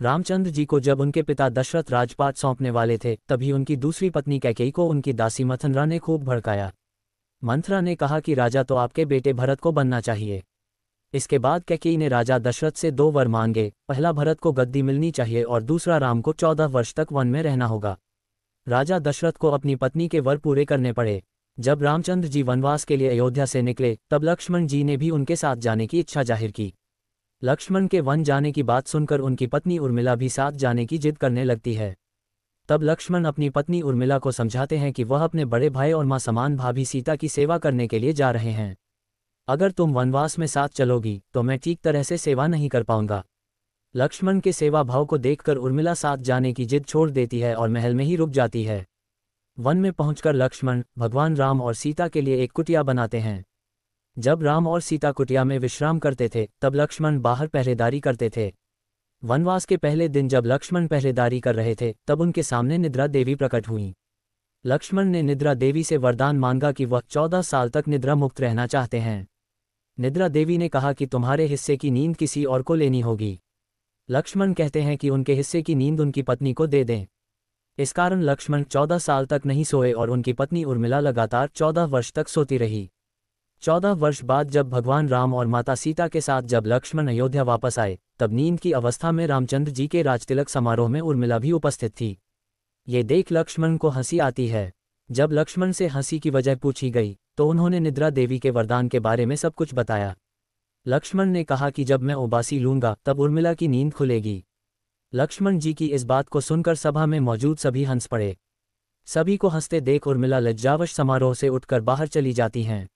रामचंद्र जी को जब उनके पिता दशरथ राजपाट सौंपने वाले थे, तभी उनकी दूसरी पत्नी कैकेयी को उनकी दासी मंथरा ने खूब भड़काया। मंथरा ने कहा कि राजा तो आपके बेटे भरत को बनना चाहिए। इसके बाद कैकेयी ने राजा दशरथ से 2 वर मांगे, पहला भरत को गद्दी मिलनी चाहिए और दूसरा राम को 14 वर्ष तक वन में रहना होगा। राजा दशरथ को अपनी पत्नी के वर पूरे करने पड़े। जब रामचंद्र जी वनवास के लिए अयोध्या से निकले, तब लक्ष्मण जी ने भी उनके साथ जाने की इच्छा जाहिर की। लक्ष्मण के वन जाने की बात सुनकर उनकी पत्नी उर्मिला भी साथ जाने की जिद करने लगती है। तब लक्ष्मण अपनी पत्नी उर्मिला को समझाते हैं कि वह अपने बड़े भाई और मां समान भाभी सीता की सेवा करने के लिए जा रहे हैं। अगर तुम वनवास में साथ चलोगी तो मैं ठीक तरह से सेवा नहीं कर पाऊंगा। लक्ष्मण के सेवा भाव को देखकर उर्मिला साथ जाने की जिद छोड़ देती है और महल में ही रुक जाती है। वन में पहुंचकर लक्ष्मण भगवान राम और सीता के लिए एक कुटिया बनाते हैं। जब राम और सीता कुटिया में विश्राम करते थे, तब लक्ष्मण बाहर पहरेदारी करते थे। वनवास के पहले दिन जब लक्ष्मण पहरेदारी कर रहे थे, तब उनके सामने निद्रा देवी प्रकट हुईं। लक्ष्मण ने निद्रा देवी से वरदान मांगा कि वह 14 साल तक निद्रा मुक्त रहना चाहते हैं। निद्रा देवी ने कहा कि तुम्हारे हिस्से की नींद किसी और को लेनी होगी। लक्ष्मण कहते हैं कि उनके हिस्से की नींद उनकी पत्नी को दे दें। इस कारण लक्ष्मण 14 साल तक नहीं सोए और उनकी पत्नी उर्मिला लगातार 14 वर्ष तक सोती रही। 14 वर्ष बाद जब भगवान राम और माता सीता के साथ जब लक्ष्मण अयोध्या वापस आए, तब नींद की अवस्था में रामचंद्र जी के राजतिलक समारोह में उर्मिला भी उपस्थित थी। ये देख लक्ष्मण को हंसी आती है। जब लक्ष्मण से हंसी की वजह पूछी गई, तो उन्होंने निद्रा देवी के वरदान के बारे में सब कुछ बताया। लक्ष्मण ने कहा कि जब मैं उबासी लूंगा तब उर्मिला की नींद खुलेगी। लक्ष्मण जी की इस बात को सुनकर सभा में मौजूद सभी हंस पड़े। सभी को हंसते देख उर्मिला लज्जावश समारोह से उठकर बाहर चली जाती हैं।